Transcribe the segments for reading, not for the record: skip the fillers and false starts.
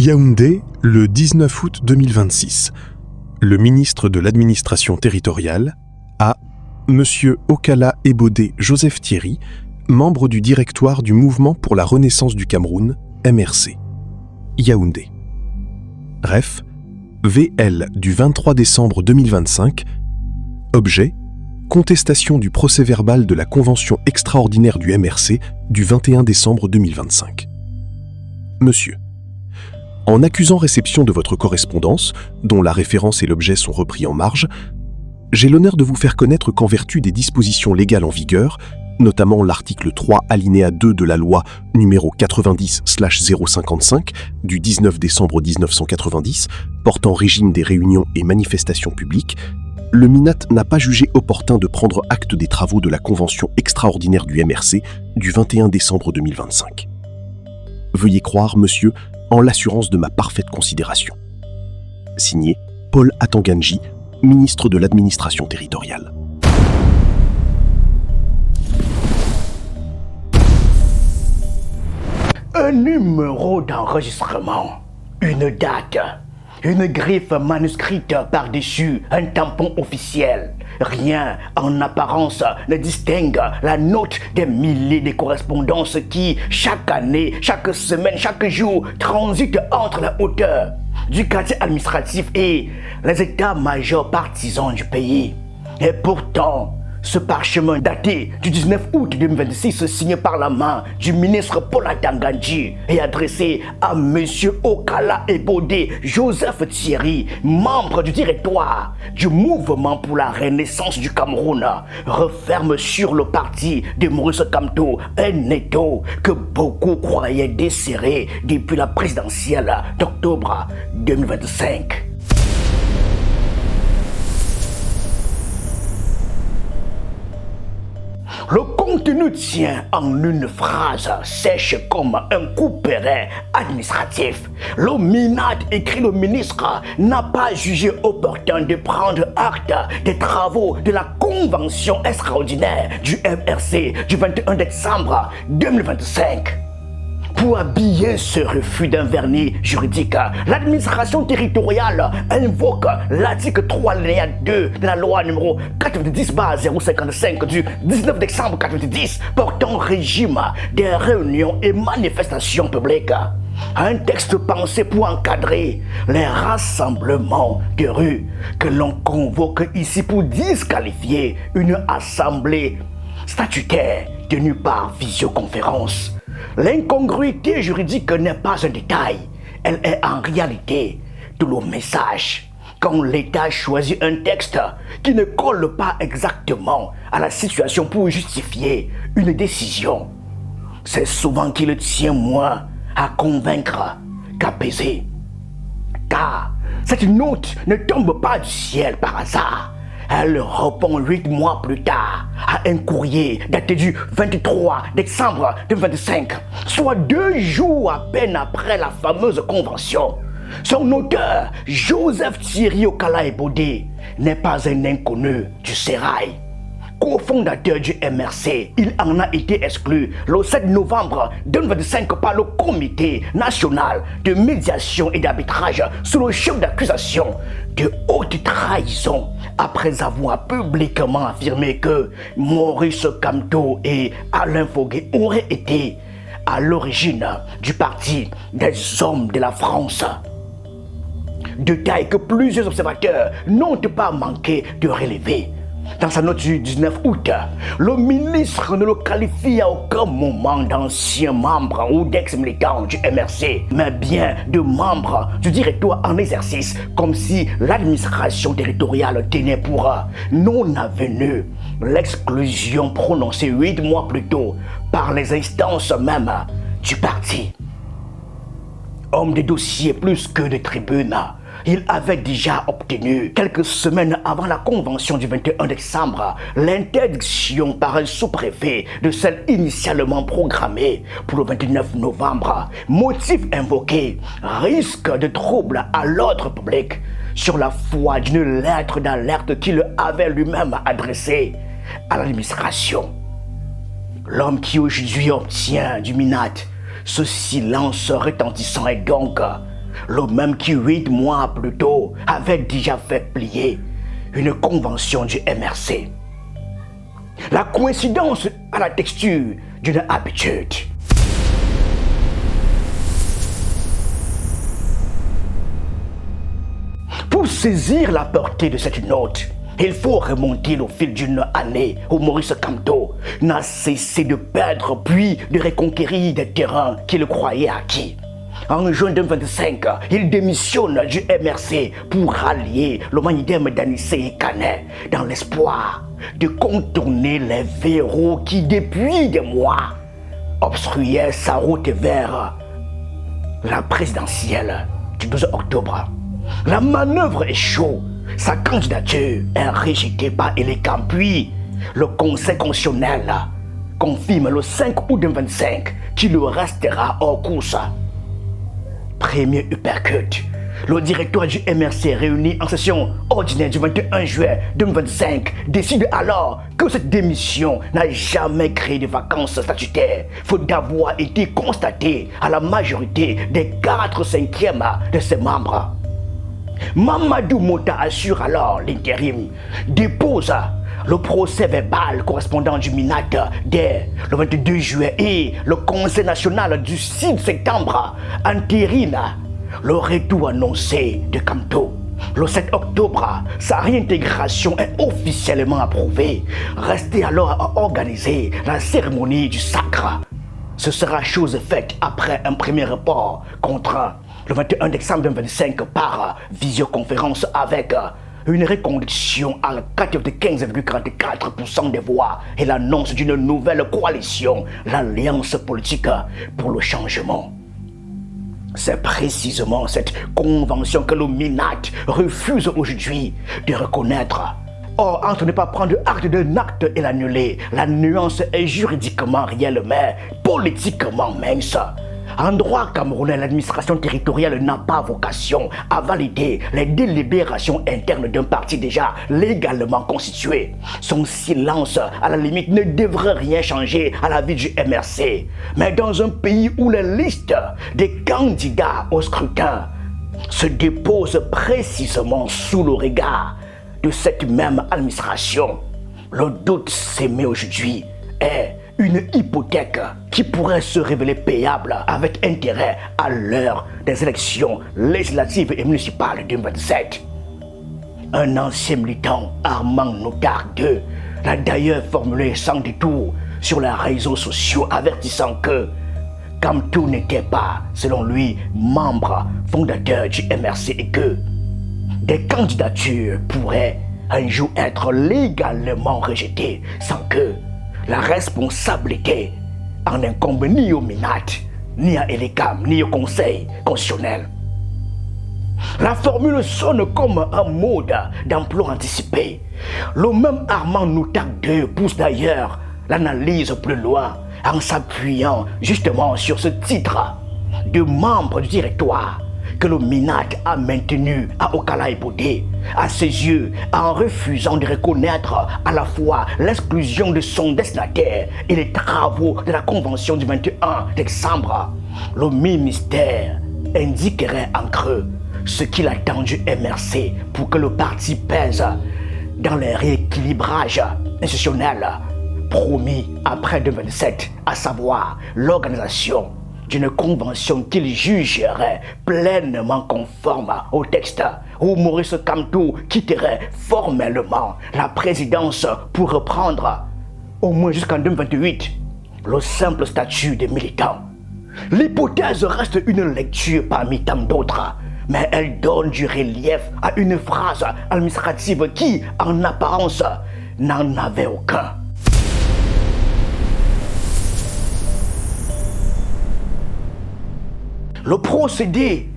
Yaoundé, le 19 août 2026. Le ministre de l'administration territoriale a Monsieur Okala Ebodé Joseph Thierry, membre du directoire du Mouvement pour la Renaissance du Cameroun, MRC. Yaoundé. Ref, VL du 23 décembre 2025. Objet, contestation du procès-verbal de la convention extraordinaire du MRC du 21 décembre 2025. Monsieur, en accusant réception de votre correspondance, dont la référence et l'objet sont repris en marge, j'ai l'honneur de vous faire connaître qu'en vertu des dispositions légales en vigueur, notamment l'article 3 alinéa 2 de la loi numéro 90/055 du 19 décembre 1990 portant régime des réunions et manifestations publiques, le MINAT n'a pas jugé opportun de prendre acte des travaux de la convention extraordinaire du MRC du 21 décembre 2025. Veuillez croire, monsieur, en l'assurance de ma parfaite considération. Signé Paul Atanganji, ministre de l'administration territoriale. Un numéro d'enregistrement, une date, une griffe manuscrite par-dessus un tampon officiel. Rien en apparence ne distingue la note des milliers de correspondances qui, chaque année, chaque semaine, chaque jour, transitent entre la hauteur du quartier administratif et les états-majors partisans du pays. Et pourtant, ce parchemin daté du 19 août 2026 signé par la main du ministre Paul Atanganji et adressé à M. Okala Ebodé Joseph Thierry, membre du directoire du Mouvement pour la Renaissance du Cameroun, referme sur le parti de Maurice Kamto un étau que beaucoup croyaient desserré depuis la présidentielle d'octobre 2025. Le contenu tient en une phrase sèche comme un couperet administratif. Le MINAT, écrit le ministre, n'a pas jugé opportun de prendre acte des travaux de la convention extraordinaire du MRC du 21 décembre 2025. Pour habiller ce refus d'un vernis juridique, l'administration territoriale invoque l'article 3 alinéa 2 de la loi numéro 90/055 du 19 décembre 1990 portant régime des réunions et manifestations publiques. Un texte pensé pour encadrer les rassemblements de rue que l'on convoque ici pour disqualifier une assemblée statutaire tenue par visioconférence. L'incongruité juridique n'est pas un détail, elle est en réalité tout le message. Quand l'État choisit un texte qui ne colle pas exactement à la situation pour justifier une décision, c'est souvent qu'il tient moins à convaincre qu'à peser. Car cette note ne tombe pas du ciel par hasard. Elle répond 8 mois plus tard à un courrier daté du 23 décembre 2025, soit 2 jours à peine après la fameuse convention. Son auteur, Joseph Thierry Okala Ebodé, n'est pas un inconnu du sérail. Co-fondateur du MRC, il en a été exclu le 7 novembre 2025 par le Comité national de médiation et d'arbitrage sous le chef d'accusation de haute trahison après avoir publiquement affirmé que Maurice Kamto et Alain Foguet auraient été à l'origine du parti des hommes de la France. Détail que plusieurs observateurs n'ont pas manqué de relever. Dans sa note du 19 août, le ministre ne le qualifie à aucun moment d'ancien membre ou d'ex-militant du MRC, mais bien de membre du directoire en exercice, comme si l'administration territoriale tenait pour non avenu l'exclusion prononcée 8 mois plus tôt par les instances même du parti. Homme de dossier plus que de tribune, il avait déjà obtenu, quelques semaines avant la convention du 21 décembre, l'interdiction par un sous-préfet de celle initialement programmée pour le 29 novembre. Motif invoqué, risque de trouble à l'ordre public, sur la foi d'une lettre d'alerte qu'il avait lui-même adressée à l'administration. L'homme qui aujourd'hui obtient du MINAT ce silence retentissant est donc le même qui 8 mois plus tôt avait déjà fait plier une convention du MRC. La coïncidence a la texture d'une habitude. Pour saisir la portée de cette note, il faut remonter au fil d'une année où Maurice Kamto n'a cessé de perdre puis de reconquérir des terrains qu'il croyait acquis. En juin 2025, il démissionne du MRC pour rallier le Manidem d'Anissé Kané dans l'espoir de contourner les verrous qui, depuis des mois, obstruaient sa route vers la présidentielle du 12 octobre. La manœuvre échoue. Sa candidature est rejetée par Elekam, puis le Conseil constitutionnel confirme le 5 août 2025 qu'il restera hors course. Premier uppercut. Le directoire du MRC réuni en session ordinaire du 21 juillet 2025 décide alors que cette démission n'a jamais créé de vacances statutaires, faute d'avoir été constatée à la majorité des 4/5 de ses membres. Mamadou Mota assure alors l'intérim, dépose le procès verbal correspondant du MINAT dès le 22 juillet et le Conseil national du 6 septembre entérine le retour annoncé de Kamto. Le 7 octobre, sa réintégration est officiellement approuvée. Restait alors à organiser la cérémonie du sacre. Ce sera chose faite après un premier report contre le 21 décembre 2025 par visioconférence avec une reconduction à 95,44% des voix et l'annonce d'une nouvelle coalition, l'Alliance politique pour le changement. C'est précisément cette convention que le MINAT refuse aujourd'hui de reconnaître. Or, entre ne pas prendre acte d'un acte et l'annuler, la nuance est juridiquement réelle mais politiquement mince. En droit camerounais, l'administration territoriale n'a pas vocation à valider les délibérations internes d'un parti déjà légalement constitué. Son silence, à la limite, ne devrait rien changer à la vie du MRC. Mais dans un pays où les listes des candidats au scrutin se déposent précisément sous le regard de cette même administration, le doute s'émet aujourd'hui est une hypothèque qui pourrait se révéler payable avec intérêt à l'heure des élections législatives et municipales 2027. Un ancien militant, Armand Notar II, l'a d'ailleurs formulé sans détour sur les réseaux sociaux avertissant que Kamto n'était pas, selon lui, membre fondateur du MRC et que des candidatures pourraient un jour être légalement rejetées sans que la responsabilité en incombe ni au MINAT, ni à Elekam, ni au Conseil constitutionnel. La formule sonne comme un mode d'emploi anticipé. Le même Armand Noutak II pousse d'ailleurs l'analyse plus loin en s'appuyant justement sur ce titre de membre du directoire que le MINAT a maintenu à Okala Ebodé, à ses yeux, en refusant de reconnaître à la fois l'exclusion de son destinataire et les travaux de la convention du 21 décembre. Le ministère indiquerait en creux ce qu'il attend du MRC pour que le parti pèse dans les rééquilibrages institutionnels promis après 2027, à savoir l'organisation d'une convention qu'il jugerait pleinement conforme au texte où Maurice Kamto quitterait formellement la présidence pour reprendre, au moins jusqu'en 2028, le simple statut de militant. L'hypothèse reste une lecture parmi tant d'autres, mais elle donne du relief à une phrase administrative qui, en apparence, n'en avait aucun. Le procédé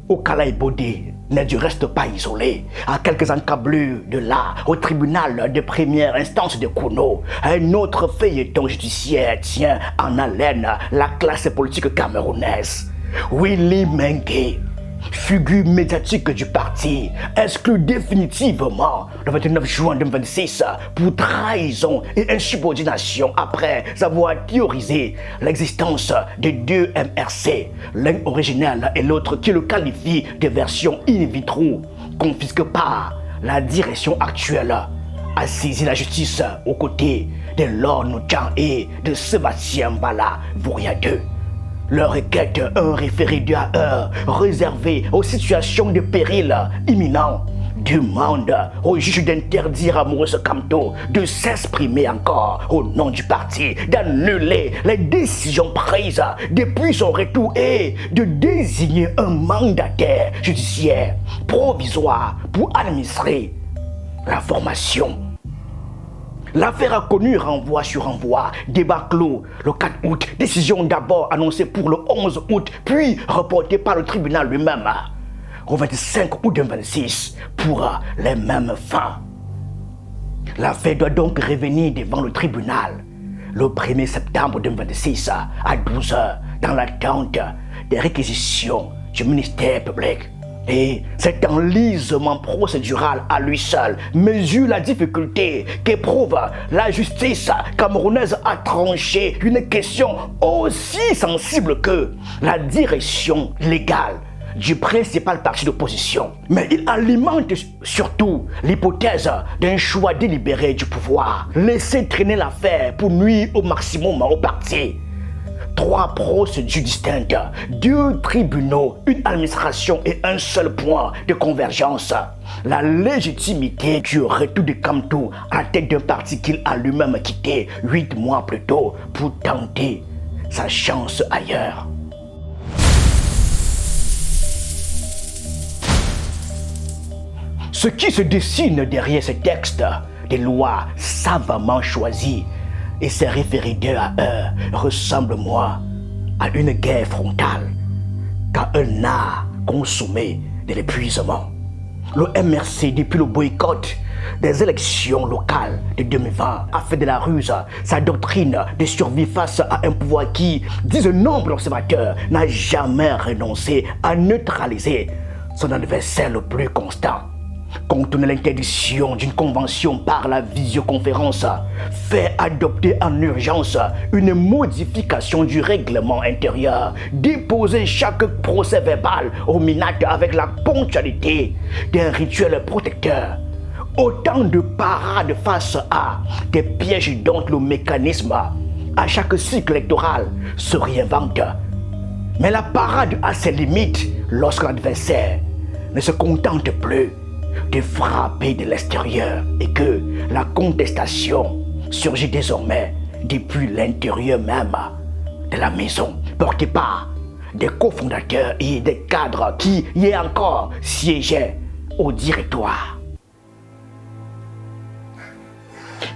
au Okala Ebodé n'est du reste pas isolé. À quelques encablures de là, au tribunal de première instance de Kouno, un autre feuilleton judiciaire tient en haleine la classe politique camerounaise. Willy Mengue, figure médiatique du parti, exclu définitivement le 29 juin 2026 pour trahison et insubordination après avoir théorisé l'existence de deux MRC, l'un original et l'autre qui le qualifie de version in vitro, confisque par la direction actuelle, a saisi la justice aux côtés de Lord Nugent et de Sébastien Bala Vouria II. Leur requête, un référé 2 à 1 réservé aux situations de péril imminent, demande au juge d'interdire à Maurice Kamto de s'exprimer encore au nom du parti, d'annuler les décisions prises depuis son retour et de désigner un mandataire judiciaire provisoire pour administrer la formation. L'affaire a connu renvoi sur renvoi, débat clos le 4 août, décision d'abord annoncée pour le 11 août, puis reportée par le tribunal lui-même au 25 août 2026 pour les mêmes fins. L'affaire doit donc revenir devant le tribunal le 1er septembre 2026 à 12h dans l'attente des réquisitions du ministère public. Et cet enlisement procédural à lui seul mesure la difficulté qu'éprouve la justice camerounaise à trancher une question aussi sensible que la direction légale du principal parti d'opposition. Mais il alimente surtout l'hypothèse d'un choix délibéré du pouvoir. Laisser traîner l'affaire pour nuire au maximum au parti. 3 procédures distinctes, 2 tribunaux, une administration et un seul point de convergence. La légitimité du retour de Kamto à la tête d'un parti qu'il a lui-même quitté 8 mois plus tôt pour tenter sa chance ailleurs. Ce qui se dessine derrière ces textes, des lois savamment choisies, et ces référés 2 à 1 ressemblent, moi, à une guerre frontale, qu'à un art consommé de l'épuisement. Le MRC, depuis le boycott des élections locales de 2020, a fait de la ruse sa doctrine de survie face à un pouvoir qui, disent nombre d'observateurs, n'a jamais renoncé à neutraliser son adversaire le plus constant. Contourner l'interdiction d'une convention par la visioconférence, fait adopter en urgence une modification du règlement intérieur, déposer chaque procès verbal au MINAT avec la ponctualité d'un rituel protecteur. Autant de parades face à des pièges dont le mécanisme, à chaque cycle électoral, se réinvente. Mais la parade a ses limites lorsque l'adversaire ne se contente plus de frapper de l'extérieur et que la contestation surgit désormais depuis l'intérieur même de la maison, portée par des cofondateurs et des cadres qui, hier encore, siégeaient au directoire.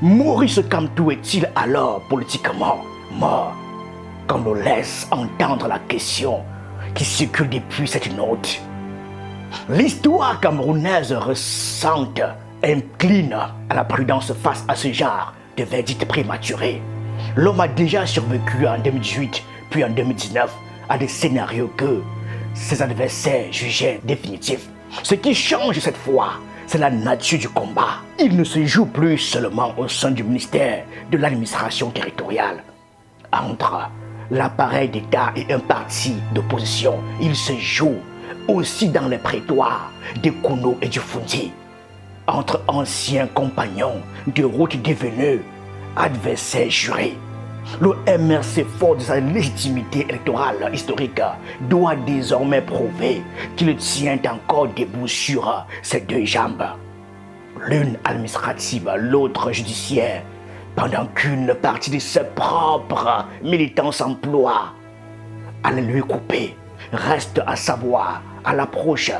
Maurice Kamto est-il alors politiquement mort, comme le laisse entendre la question qui circule depuis cette note? L'histoire camerounaise récente incline à la prudence face à ce genre de verdict prématuré. L'homme a déjà survécu en 2018 puis en 2019 à des scénarios que ses adversaires jugeaient définitifs. Ce qui change cette fois, c'est la nature du combat. Il ne se joue plus seulement au sein du ministère de l'administration territoriale. Entre l'appareil d'État et un parti d'opposition, il se joue aussi dans les prétoires de Kouno et du Fundi, entre anciens compagnons de route devenus adversaires jurés. Le MRC, fort de sa légitimité électorale historique, doit désormais prouver qu'il tient encore debout sur ses 2 jambes, l'une administrative, l'autre judiciaire, pendant qu'une partie de ses propres militants s'emploie à les lui couper. Reste à savoir, à l'approche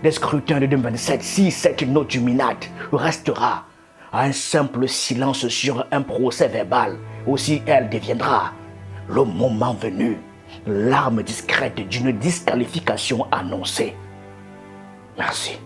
des scrutins de 2027, si cette note du MINAT restera un simple silence sur un procès verbal, ou si elle deviendra, le moment venu, l'arme discrète d'une disqualification annoncée. Merci.